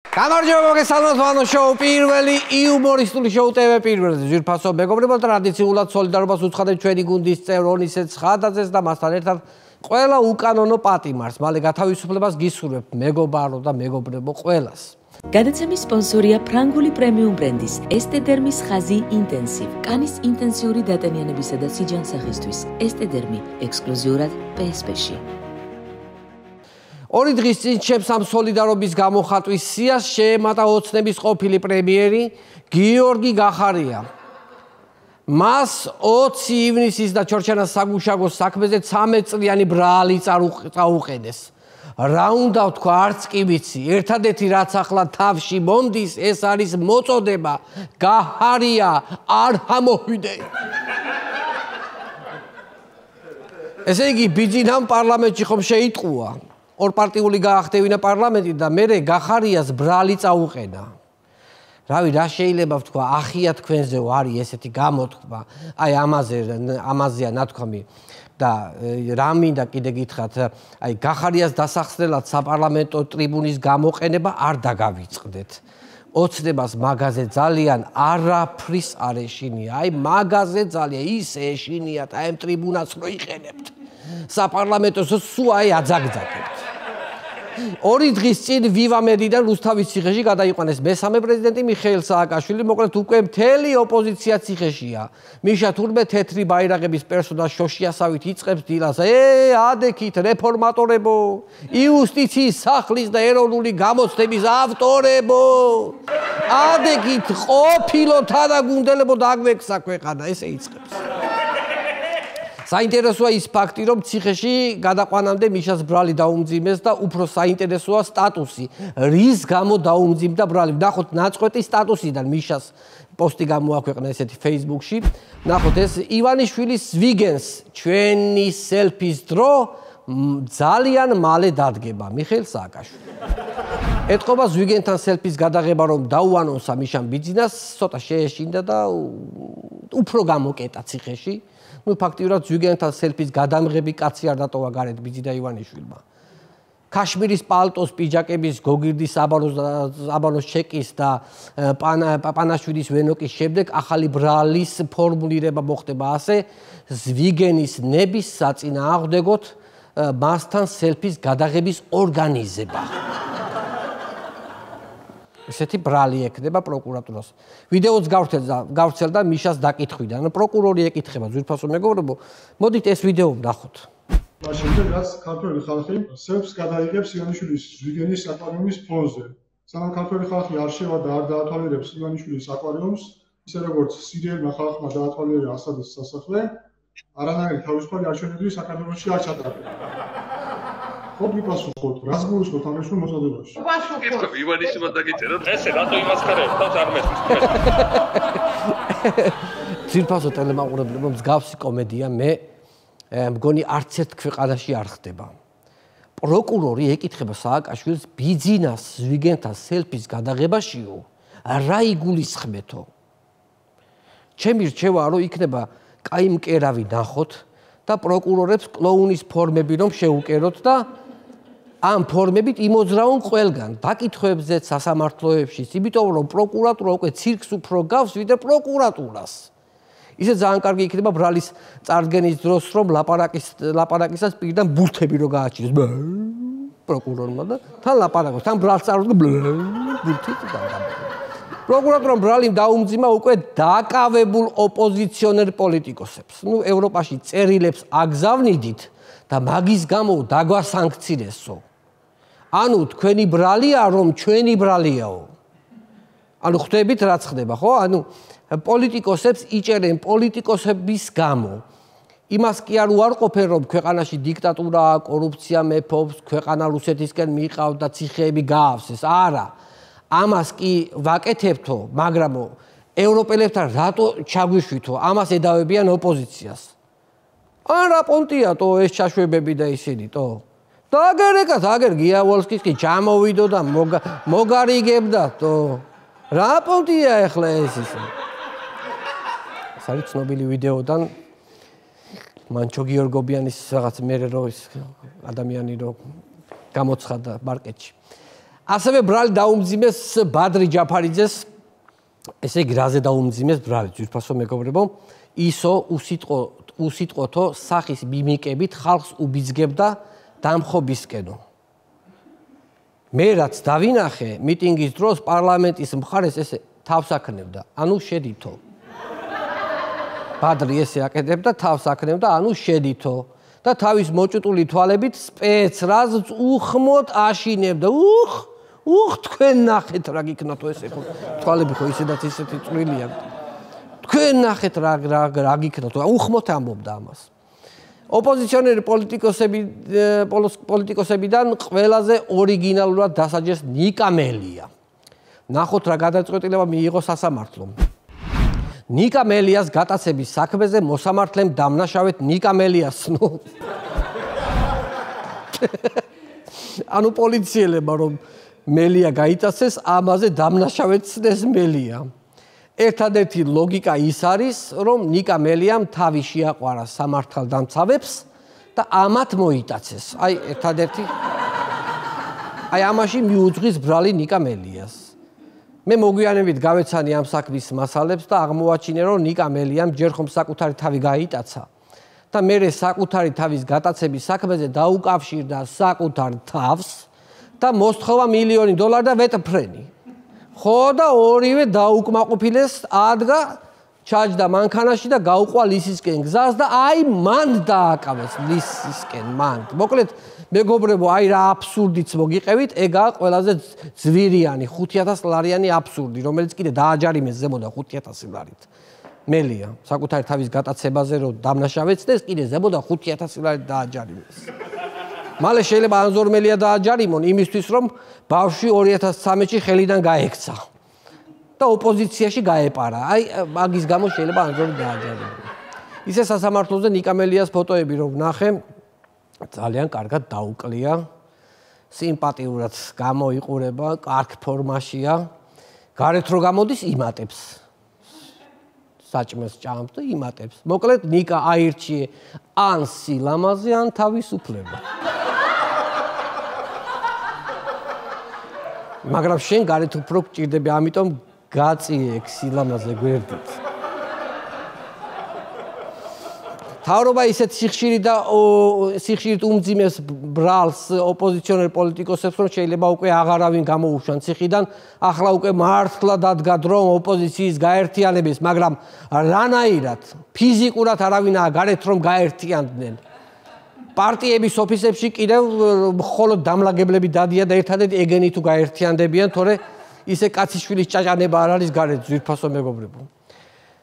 გამარჯობა მოგესალმებით შოუ პირველი იუმორისტული შოუ TV პირველზე ძვირფასო მეგობრებო ტრადიციულად სოლიდარობას უცხადებ ჩვენი გუნდის წევრ ონისე ცხადაძეს და მასთან ერთად ყველა უკანონო პატიმარს მალე გათავისუფლებას გისურვებ მეგობარო და მეგობრებო ყველას გადაცემის სპონსორია ფრანგული პრემიუმ ბრენდის ესტედერმის ხაზი ინტენსივ კანის ინტენსიური დატანიანებისა და სიჯანსაღისთვის ესტედერმი ექსკლუზიურად PSP-ში ორი დღის წინ ჩემს ამ სოლიდარობის გამოხატვის სიას შეემატა ოცნების ყოფილი პრემიერი გიორგი გახარია. მას 20 ივნისის და ჩორჩენას საგუშაგოს საქმეზე 13 წლიანი ბრალი წაუყენეს. რა უნდა ვთქვა, არც კი ვიცი. ერთადერთი რაც ახლა თავში მომდის, ეს არის მოწოდება გახარია არ ამოვიდე. ესე იგი ბიძინამ პარლამენტში ხომ შეიტყუა. ორპარტიული გაახდევინა პარლამენტი და მერე გახარიას ბრალი წაუყენა. რავი, რა შეიძლება ვთქვა, ახია თქვენზეო არის ესეთი გამოთქვა, აი ამაზეა ნათქვამი და რა მინდა კიდე გითხრათ, აი გახარიას დასახსნელად საპარლამენტო ტრიბუნის გამოყენება არ დაგავიწყდეთ. ოცნებას მაგაზე ძალიან არაფრის არ ეშინია, აი მაგაზე ძალიან ის ეშინიათ, აი ამ ტრიბუნას რო იყენებთ. საპარლამენტოს სულ აი აძაგძაგებთ. ორი დღის წინ ვივამედიდან რუსთავის ციხეში გადაიყვანეს მესამე პრეზიდენტი მიხეილ სააკაშვილი, მოკლედ უკვე მთელი ოპოზიცია ციხეშია. მიშა თურმე თეთრი ბაირაღების პერსონაჟ შოშიასავით იწყებს დილას. ადექით რეფორმატორებო, იუსტიციის სახლის და ეროვნული გამოცდების ავტორებო. ადექით ყოფილო თანაგუნდელებო დაგვექცა ქვეყანა, ესე იწყებს. საინტერესოა ის ფაქტი, რომ ციხეში გადაყვანამდე მიშას ბრალი დაუმძიმეს და უფრო საინტერესოა სტატუსი, რის გამო დაუმძიმდა ბრალი. ნახოთ ნაწყვეტი სტატუსიდან მიშას პოსტი გამოაქვეყნა ესეთი Facebook-ში. ნახოთ ეს ივანიშვილის ზვიგენს ჩვენი სელფის დრო ძალიან მალე დადგება. მიხეილ სააკაშვილი. ეთყობა ზვიგენთან სელფის გადაღება რომ დაუანონსა მიშამ ბიძინას, ცოტა შეეშინდა და უფრო გამოკეტა ციხეში. ფაქტიურად ზვიგენთან სელფის გადამღები კაცი არ დატოვა გარეთ ბიძინა ივანიშვილმა. ქაშმირის პალტოს პიჯაკების გოგირდის აბანოს ჩეკის და პანაშვილის ვენოკის შემდეგ ახალი ბრალის ფორმულირება მოხდება ასე ზვიგენის ნების საწინააღმდეგოდ მასთან სელფის გადაღების ორგანიზება. ესეთი ბრალი ექნება პროკურატურას. ვიდეოც გავრცელდა მიშას დაკითხვიდან. პროკურორი ეკითხება ძვირფასო მეგობრებო, მოდით ეს ვიდეო ვნახოთ. შემდეგ რაც ქართველი ხალხი სელფს გადაიღებს ივანიშვილის ზვიგენის აკვარიუმის ფონზე. სანამ ქართველი ხალხი არ შევა და არ დაათვალიერებს ივანიშვილის აკვარიუმს, ისე როგორც სირიელმა ხალხმა დაათვალიერა ასადის სასახლე, არანაირი თავისუფალი არჩევნები საქართველოში არ ჩატარდება. ხოდი პასუხობთ, რას გულისხმობთ ამ ეს მოწოდებაში? პასუხობთ. ივანიშვილმა დაგიწეროთ. ესე რატო იმასხარებ, თავს არ მესმის. ძირფასო ტელემაყურებლებო, მსგავსი კომედია მე მგონი არც ერთ ქვეყანაში არ ხდება. პროკურორი ეკითხება სააკაშვილს ბიძინას ზვიგენთან სელფის გადაღებაშიო, რა იგულისხმეთო? ჩემი რჩევა რომ იქნება კაი მკერავი ნახოთ და პროკურორებს კლოუნის ფორმები რომ შეუკეროთ და ამ ფორმებით იმოძრავონ ყველგან დაკითხვებზეც სასამართლოებშიც, იმიტომ რომ პროკურატურა უკვე ცირკს უფრო გავს ვიდრე პროკურატურას. ისე ძალიან კარგი იქნება ბრალის წარდგენის დროს რომ ლაპარაკისას პირიდან ბურთები რო გააჩინოს პროკურორმა და თან ლაპარაკობს, თან ბრალს წარუდგა ბურთით და პროკურატურამ ბრალიმ დაუმძიმა უკვე დაკავებულ ოპოზიციონერ პოლიტიკოსებს. ევროპაში წერილებს აგზავნიდით და მაგის გამო დაგვასანქცირესო. ანუ თქვენი ბრალია რომ ჩვენი ბრალიაო. ანუ ხვდებით რაც ხდება, ხო? ანუ პოლიტიკოსებს იჭერენ პოლიტიკოსების გამო. იმას კი არ უარყოფენ რომ ქვეყანაში დიქტატურაა, კორუფცია მეფობს, ქვეყანა რუსეთისკენ მიყავთ და ციხეები გაავსეს. არა. ამას კი ვაკეთებთო, მაგრამ ევროპელებთან რატო ჩაგვიშვითო? ამას ედავებიან ოპოზიციას. არა პონტიატო ეს ჩაშვებები და ისინი თო. დაგერეკათ, აგერ გიავალსკის კი ჩამოვიდო და მოგარიგებდა თო. რა პონტია ახლა ეს ისე? ეს არის ცნობილი ვიდეოდან მანჩო გიორგობიანის რაღაც მერე რო ის ადამიანი რო გამოცხადა მარკეტში. ასევე ბრალი დაუმძიმეს ბადრი ჯაფარიძეს, ესე იგი რაზე დაუმძიმეს ბრალი, ძვირფასო მეგობრებო, ისო უსიტყვოთო სახის მიმიკებით ხალხს უბიძგებდა დამხობისკენო. მე რაც დავინახე მიტინგის დროს პარლამენტის მხარეს ესე თავს აკნევდა, ანუ შედითო. ბადრი ესე აკეთებდა, თავს აკნევდა, ანუ შედითო. და თავის მოჭუტული თვალებით სპეცრაზს უხმოდ აშინებდა. თქვენ ნახეთ რა გიქნათო ესე ხო თვალები ხო ისედაც ისეთი წვრილია. თქვენ ნახეთ რა გიქნათო, უხმოდ ამბობდა ამას. ოპოზიციონერი პოლიტიკოსებიდან ყველაზე ორიგინალურად დასაჯეს ნიკა მელია. ნახოთ რა გადაწყვეტილება მიიღო სასამართლომ. ნიკა მელიას გატაცების საქმეზე მოსამართლემ დამნაშავედ ნიკა მელიას ანუ პოლიციელებმა რომ მელია გაიტაცეს, ამაზე დამნაშავედ ცდეს მელია. ერთადერთი ლოგიკა ის არის, რომ ნიკა მელიამ თავი შეაყვარა სამართალდამცავებს და ამათ მოიტაცეს. აი ერთადერთი ამაში მიუძღვის ბრალი ნიკა მელიას. მე მოგვიანებით გავეცანი ამ საქმის მასალებს და აღმოაჩინე, რომ ნიკა მელიამ ჯერ ხომ საკუთარი თავი გაიტაცა და მერე საკუთარი თავის გატაცების საქმეზე დაუკავშირდა საკუთარ თავს და მოსთხოვა $1,000,000 და ვეტფრენი. ხო და ორივე დაუკმაყოფილეს, ადგა ჩაჯდა მანქანაში და გაუყვა ლისისკენ გზას და აი მან დააკავეს ლისისკენ მან. მოკლედ მეგობრებო, აი რა აბსურდიც მოგიყევით, ეგაა ყველაზე ძვირიანი $5,000 აბსურდი, რომელიც კიდე დააჯარიმეს ზემოდან $5,000 მელია. საკუთარი თავის გატაცებაზე რომ დამნაშავეცდეს, კიდე ზემოდან $5,000 დააჯარიმეს. მალე შეიძლება ანზორ მელია დააჯარიმონ იმისთვის, რომ ბავშვი 2013-ში ხელიდან გაექცა და ოპოზიციაში გაეპარა. აი მაგის გამო შეიძლება ანზორი დააჯარიმონ. ისე სასამართლოზე ნიკა მელიას ფოტოები რომ ვნახე, ძალიან კარგად დაუკლია, სიმპათიურად გამოიყურება, კარგ ფორმაშია, გარეთ რო გამოდის იმატებს. საჭმელს ჭამს და იმატებს. მოკლედ ნიკა აირჩიე ან სილამაზე, ან თავისუფლება. მაგრამ შენ გარეთ უფრო გჭირდები, ამიტომ გაწიე სილამაზე გვერდით. თავრობა ისეთ სიხშირით უმძიმეს ბრალს ოპოზიციონერ პოლიტიკოსებს, რომ შეიძლება უკვე აღარავინ გამოუშვან ციხიდან, ახლა უკვე მართლა დადგა დრო ოპოზიციის გაერთიანების, მაგრამ რანაირად ფიზიკურად არავინაა გარეთ რომ გაერთიანდნენ. პარტიების ოფისებში კიდევ მხოლოდ დამლაგებლები დადიან და ერთადერთი ეგენი თუ გაერთიანდებიან, თორე ისე კაციშვილის ჭაჭანება არ არის გარეთ, ძვირფასო მეგობრებო.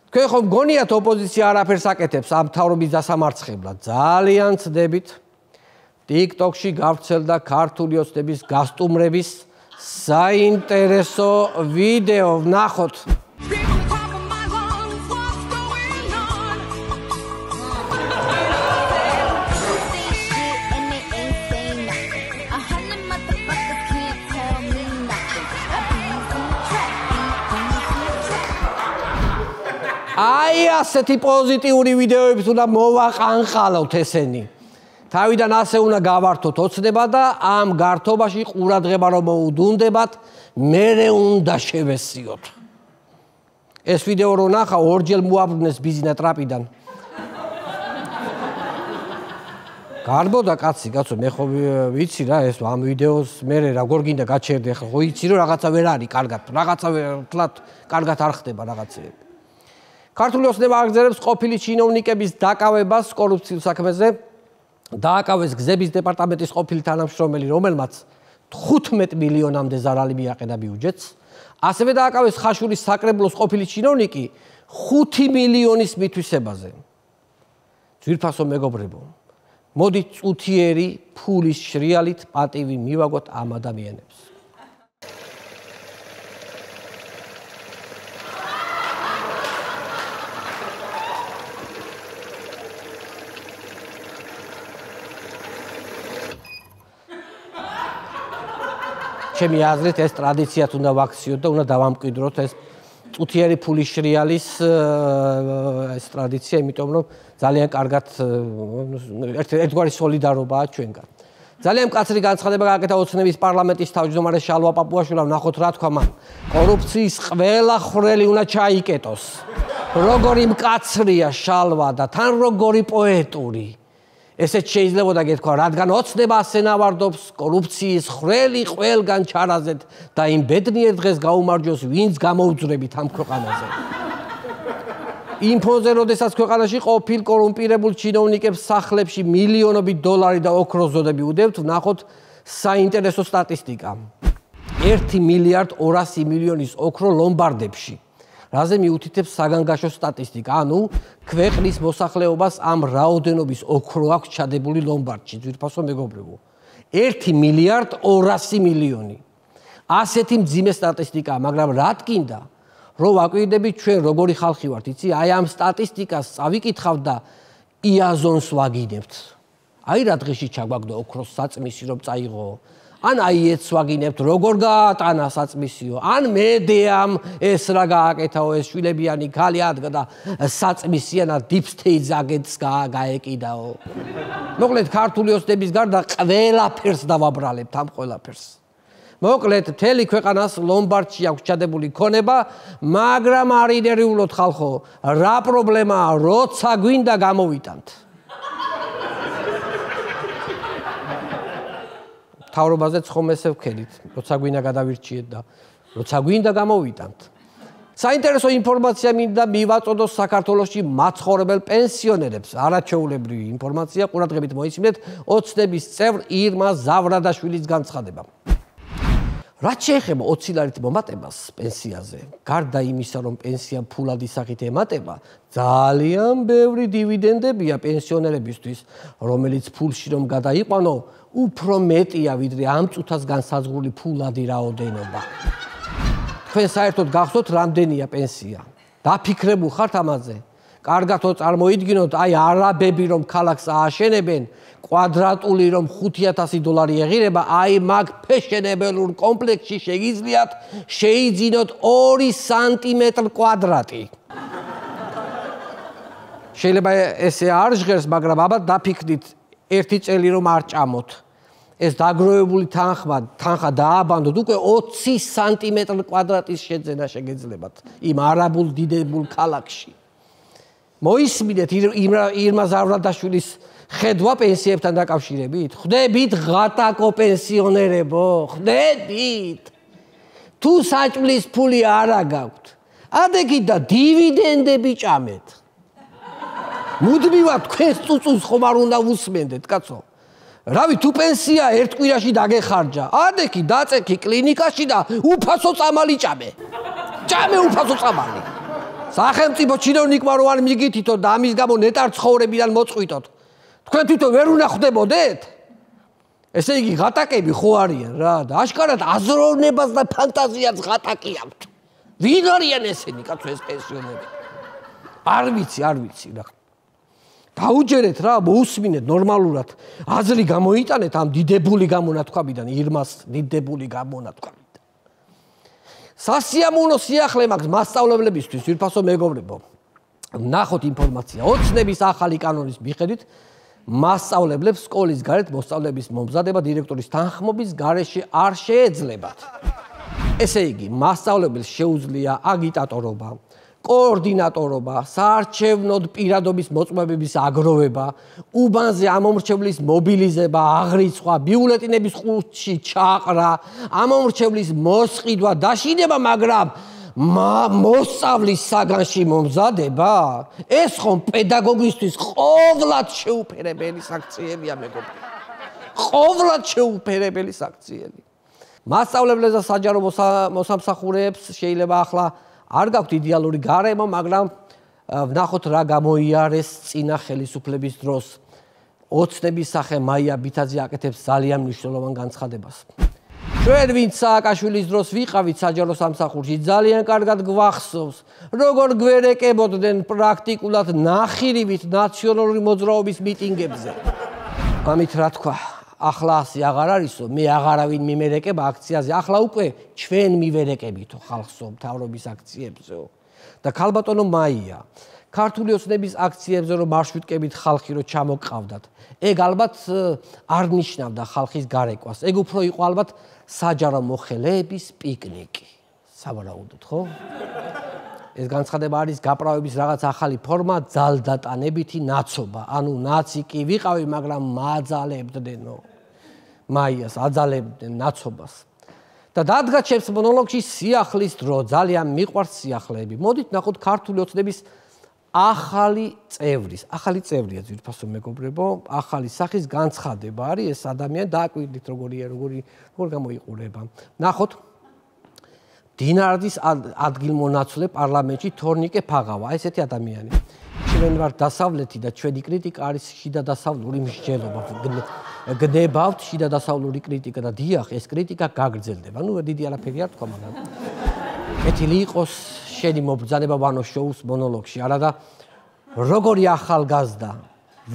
თქვენ ხომ გონიათ ოპოზიცია არაფერს აკეთებს ამ მთავრობის დასამარცხებლად? ძალიან ცდებით. TikTok-ში გავრცელდა ქართული ოცნების გასტუმრების საინტერესო ვიდეო, ვნახოთ. აი ასეთი პოზიტიური ვიდეოებს უნდა მოვაყანყალოთ ესენი. თავიდან ასე უნდა გავართოთ ოცნება და ამ გართობაში ყურადღება რომ მოუდუნდებათ, მერე უნდა შევესიოთ. ეს ვიდეო რო ნახა, ორჯერ მოაბრუნეს ბიზინა ტრაპიდან. გარბოდა კაცო, მე ხო ვიცი რა ეს ამ ვიდეოს მერე როგორ გინდა გაჩერდე, ხო იცი რომ რაღაცა ვერ არის კარგად, რაღაცა ვთლათ კარგად არ ხდება რაღაცეები. ქართული ოცნება აგრძელებს ყოფილი ჩინოვნიკების დაკავებას კორუფციულ საქმეზე. დააკავეს გზების დეპარტამენტის ყოფილი თანამშრომელი, რომელმაც 15 მილიონამდე ზარალი მიაყენა ბიუჯეტს. ასევე დააკავეს ხაშურის საკრებულოს ყოფილი ჩინოვნიკი 5 მილიონის მითვისებაზე. ძვირფასო მეგობრებო, მოდი წუთიერი ფულის შრიალით პატივი მივაგოთ ამ ადამიანებს. ჩემი აზრით ეს ტრადიციად უნდა ვაქციოთ და უნდა დავამკვიდროთ ეს წუთიერი ფულის შრიალის ეს ტრადიცია, იმიტომ რომ ძალიან კარგად ერთგვარი სოლიდარობაა ჩვენგან. ძალიან მკაცრი განცხადება გააკეთა ოცნების პარლამენტის თავმჯდომარე შალვა პაპუაშვილმა, ნახოთ რა თქვა მან. კორუფციის ყველა ხვრელი უნდა ჩაიკეტოს. როგორი მკაცრია შალვა და თან როგორი პოეტური. ესეც შეიძლებოდა გეთქვა, რადგან ოცნება ასე ნავარდობს კორუფციის ხვრელი ყველგან ჩარაზეთ და იმ ბედნიერ დღეს გაუმარჯოს, ვინც გამოუძვრებით ამ ქვეყანაზე. იმ ფონზე, როდესაც ქვეყანაში ყოფილ კორუმპირებულ ჩინოვნიკებს სახლებში მილიონობით დოლარი და ოქროს ზოდები უდევთ, ვნახოთ საინტერესო სტატისტიკა. 1 მილიარდ 200 მილიონის ოქრო ლომბარდებში. რაზე მიუთითებს საგანგაშო სტატისტიკა, ანუ ქვეყნის მოსახლეობას ამ რაოდენობის ოქრო აქვს ჩადებული ლომბარდში, ძვირფასო მეგობრებო. 1 მილიარდ 200 მილიონი. ასეთი მძიმე სტატისტიკაა, მაგრამ რა თქინდა, რომ ვაკვირდებით ჩვენ როგორი ხალხი ვართ, იცი? აი ამ სტატისტიკას წავიკითხავ და იაზონს ვაგინებთ. აი რა დღეში ჩაგვაგდო ოქროს საწმისი რომ წაიღო. ან აიეთს ვაგინებთ, როგორ გაატანა საწმისიო, ან მედეამ ეს რა გააკეთაო, ეს შვილებიანი ქალი ადგა საწმისიანად deep state აგენტს გაეკიდაო. მოკლედ ქართული ოცნების გარდა ყველაფერს დავაბრალებთ ამ ყველაფერს. მოკლედ მთელი ქვეყანას ლომბარდში აქვს ჩადებული ქონება, მაგრამ არ ინერვიულოთ ხალხო, რა პრობლემაა, როცა გვინდა გამოვიტანთ. თავრობაზეც ხომ ესე ვქენით, როცა გვინდა გადავირჩიეთ და როცა გვინდა გამოვიტანთ. საინტერესო ინფორმაცია მინდა მივაწოდოს საქართველოში მაცხოვრებელ პენსიონერებს. არაჩვეულებრივი ინფორმაცია, ყურადღებით მოისმინეთ ოცნების წევრ ირმა ზავრადაშვილის განცხადება. რაც შეეხება 20 ლარით მომატებას პენსიაზე, გარდა იმისა, რომ პენსია ფულადი სახით ემატება, ძალიან ბევრი დივიდენდებია პენსიონერებისთვის, რომელიც ფულში რომ გადაიყვანო, უფრო მეტია, ვიდრე ამ წუთას განსაზღვრული ფულადი რაოდენობა. თქვენ საერთოდ გახსოვთ, რამდენია პენსია? დაფიქრებულ ხართ ამაზე? კარგათო წარმოიდგინოთ, აი არაბები რომ ქალაქს ააშენებენ, კვადრატული რომ 5000 დოლარი ეღირება, აი მაგ ფეშენებელურ კომპლექსში შეგიძლიათ შეიძინოთ 2 სანტიმეტრი კვადრატი. შეიძლება ესე არ ჟღერს, მაგრამ აბა დაფიქრდით, ერთი წელი რომ არ ჭამოთ. ეს დაგროვებული თანხა დააბანდოთ, უკვე 20 სანტიმეტრი კვადრატის შეძენა შეგეძლებათ იმ არაბულ დიდებულ ქალაქში. მოისმინეთ ირმა ზავრადაშვილის ხედვა პენსიებთან დაკავშირებით? ხვდებით ღატაკო პენსიონერებო, ხვდებით? თუ საჭმლის ფული არა გაქვთ, ადექით და დივიდენდები ჭამეთ. მუდმივად თქვენს წუწუნს ხომ არ უნდა ვუსმენდეთ, კაცო? რავი, თუ პენსია ერთ კვირაში დაგეხარჯა, ადექი დაწექი კლინიკაში და უფასო წამალი ჭამე. ჭამე უფასო წამალი. სახელმწიფო ჩინოვნიკმა რო არ მიგითითოთ და ამის გამო ნეტარ ცხოვრებიდან მოწყვიტოთ. თქვენ თვითონ ვერ უნდა ხვდებოდეთ? ესე იგი ღატაკები ხო არიან რა და აშკარად აზროვნებას და ფანტაზიას ღატაკი აქვთ. ვინ არიან ესენი, კაცო, ეს პენსიონერები? არ ვიცი რა. დაუჯერეთ რა, მოусმინეთ ნორმალურად. აზრი გამოიტანეთ ამ დიდებული გამონათქვამიდან, ირმას დიდებული გამონათქვამიდან. სასიამოვნო სიახლე მაქვს მასწავლებლებისთვის, ვირფასო მეგობრებო. ნახოთ ინფორმაცია. ოცნების ახალი კანონის მიხედვით მასწავლებლებს სკოლის გარეთ მოსწავლების მომზადება დირექტორის თანხმობის გარეშე არ შეეძლებათ. ესე იგი, მასწავლებელს შეუძლია აგიტატორობა, კოორდინატორობა, საარჩევნოდ პირადობის მოწმობების აგროვება, უბანზე ამომრჩევლის მობილიზება, აღრიცხვა, ბიულეტინების ყუთში ჩაყრა, ამომრჩევლის მოსყიდვა, დაშინება, მაგრამ მოსწავლის საგანში მომზადება, ეს ხომ პედაგოგისთვის ყოვლად შეუფერებელი საქციელია, მეგობრებო. ყოვლად შეუფერებელი საქციელი. მასწავლებლებს და საჯარო მოსამსახურეებს შეიძლება ახლა არ გაქვთ იდეალური გარემო, მაგრამ ვნახოთ რა გამოიარეს წინა ხელისუფლების დროს. ოცნების სახე მაია ბითაძე აკეთებს ძალიან მნიშვნელოვან განცხადებას. ჩვენ ვინც სააკაშვილის დროს ვიყავით საჯარო სამსახურში, ძალიან კარგად გვახსოვს, როგორ გვერეკებოდნენ პრაქტიკულად ნახირივით ნაციონალური მოძრაობის მიტინგებზე. ამით რა თქვა, ახლა ასე აღარ არისო, მე აღარავინ მიმერეკება აქციაზე, ახლა უკვე ჩვენ მივერეკებითო ხალხსო მთავრობის აქციებზეო. და ქალბატონო მაია, ქართული ოცნების აქციებზე რომ მარშრუტკებით ხალხი რო ჩამოყავდათ. ეგ ალბათ არ ნიშნავდა ხალხის გარეკვას. ეგ უფრო იყო ალბათ საჯარო მოხელეების პიკნიკი. სავარაუდოდ, ხო? ეს განცხადება არის გაправების რაღაც ახალი ფორმა, ძალდატანებითი ნაცობა. ანუ ნაცი კი ვიყავი, მაგრამ მაძალებდნენო. მაიას აძალებდნენ ნაცობას. და დადგა ჩემს მონოლოგში სიახლის დრო, ძალიან მიყვარს სიახლეები. მოდით ნახოთ ქართული ოცნების ახალი წევრია ძვირფასო მეგობრებო, ახალი სახის განცხადება არის ეს ადამიანი დააკვირდით როგორ გამოიყურება. ნახოთ დინარდის ადგილმონაცვლე პარლამენტში თორნიკე ფაღავა, ესეთი ადამიანი. ჩვენ ვართ დასავლეთი და ჩვენი კრიტიკა არის შიდადასავლური მსჯელობა. გნებავთ შიდადასავლური კრიტიკა და დიახ, ეს კრიტიკა გაგრძელდება. ნუ დიდი არაფერი არ თქვა, მაგრამ კეთილი იყოს შენი მობრძანება ვანო შოუს მონოლოგში, არა და როგორი ახალგაზრდა,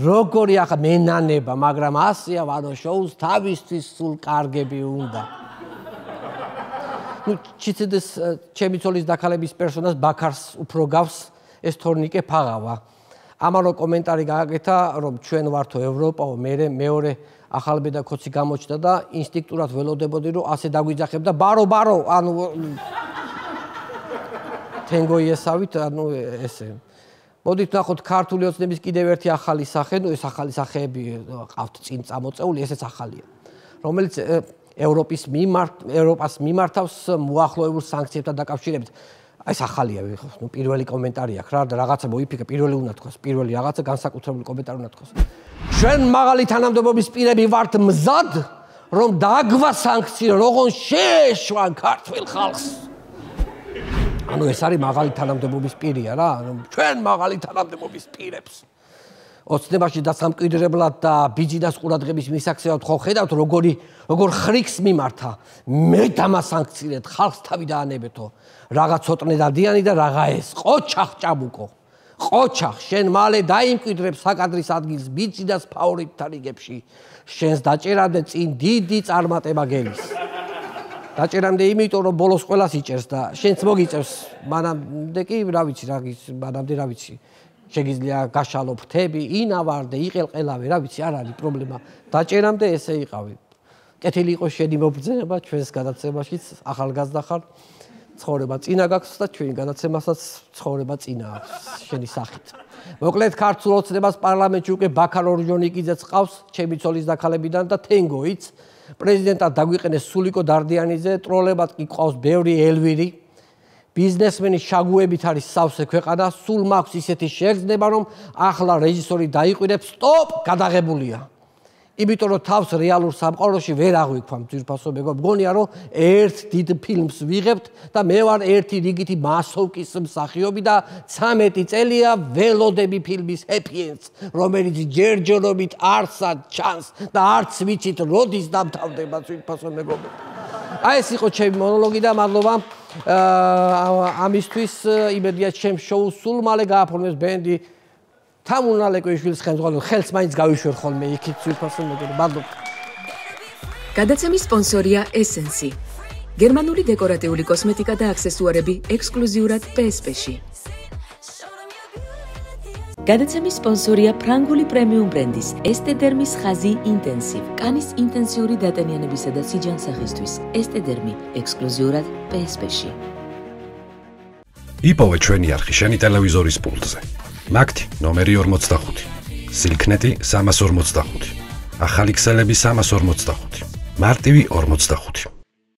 როგორი მენანება, მაგრამ ასეა ვანო შოუს თავისთვის სულ კარგები უნდა. ნუ ჩიცედეს ჩემი ცოლის დაქალების პერსონას ბაქარს უფრო გავს ეს თორნიკე ფაღავა. ამან რო კომენტარი გააკეთა, რომ ჩვენ ვართო ევროპაო, მეორე ახალბედა ქოცი გამოჩნდა და ინსტინქტურად ველოდებოდი, რომ ასე დაგვიძახებ და ბარო, ანუ თენგოიესავით, ანუ ესე. მოდით ნახოთ ქართული ოცნების კიდევ ერთი ახალი სახე, ნუ ეს ახალი სახეები ყავთ წინ წამოწეული, ესეც ახალია. რომელიც ევროპას მიმართავს მოახლოებულ სანქციებთან დაკავშირებით. ეს ახალია, ნუ პირველი კომენტარი აქვს რა და რაღაცა მოიფიქრე, პირველი უნდა თქვას, პირველი რაღაცა განსაკუთრებული კომენტარი უნდა თქვას. ჩვენ მაღალი თანამდებობის პირები ვართ მზად, რომ დაგვასანქციო, როგორ შეეშვან ქართულ ხალხს. ანუ ეს არის მაღალი თანამდებობის პირია რა, ჩვენ მაღალი თანამდებობის პირებს. ოცნებაში დასამკვიდრებლად და ბიჯინას ყურადღების მისაქცევად ხო ხედავთ როგორ ხრიქს მიმართა. მე დამასანქცირეთ, ხალხს თავი დაანებეთო. რაღა ცოტნე დადიანი და რაღა ეს. ყოჩახ ჭაბუკო. ყოჩახ, შენ მალე დაიმკვიდრებ საკადრის ადგილს ბიჯინას ფავორიტთა რიგებში. შენს დაჭერამდე წინ დიდი წარმატება გელის. დაჭერამდე იმიტომ რომ ბოლოს ყველას იჭერს და შენც მოგიწევს. მანამდე კი რა ვიცი, მანამდე რა ვიცი. შეგიძლია გაშალო ფრთები, ინავარდე, იყელყელავე, რა ვიცი, არ არის პრობლემა. დაჭერამდე ესე იყავი. კეთილი იყოს შენი მობრძანება ჩვენს გადაცემაშიც, ახალგაზრდა ხარ, ცხოვრება წინა გაქვს და ჩვენი გადაცემასაც ცხოვრება წინა აქვს შენი სახით. მოკლედ ქართულ ოცნებას პარლამენტში უკვე ბაქარ ორჯონიკიძეც ყავს, ჩემი ცოლის დაქალებიდან და თენგოიც. პრეზიდენტად დაგვიყენეს სულიკო დარდიანიძე, ტროლებად კი ყავს ბევრი ელვირი. ბიზნესმენის შაგუებით არის სავსე ქვეყანა, სულ მაქვს ისეთი შეგრძნება, რომ ახლა რეჟისორი დაიყვირებს, სტოპ, გადაღებულია. იმიტომ რომ თავს რეალურ სამყაროში ვერ აღვიქვამ ძვირფასო მეგობრებო, მგონია რომ ერთ დიდ ფილმს ვიღებთ და მე ვარ ერთი რიგითი მასოვკის მსახიობი და 13 წელია ველოდები ფილმის happy ends, რომელიც ჯერჯერობით არსად ჩანს და არც ვიცით როდის დამთავრდება ძვირფასო მეგობრებო. აი ეს იყო ჩემი მონოლოგი და მადლობა ამისთვის იმედია ჩემ შოუს სულ მალე გააფორმებს ბენდი თამუნა ლეკვიშვილის ხელმძღვანელობით ხელს მაინც გავიშვერ ხოლმე იქით ძვირფასო მეგობრებო მადლობა. გადაცემის სპონსორია ესენსი. გერმანული დეკორატიული კოსმეტიკა და აქსესუარები ექსკლუზიურად PSP-ში. გადაცემის სპონსორია ფრანგული პრემიუმ ბრენდის ესტედერმის ხაზი ინტენსივ. კანის ინტენსიური დატენიანებისა და სიჯანსაღისთვის ესტედერმი ექსკლუზიურად PSP-ში. იპოვე ჩვენი არხი შენი ტელევიზორის პულტზე. მაგთი ნომერი 45, სილქნეტი 345, ახალი ქსელები 345, მარტივი 45.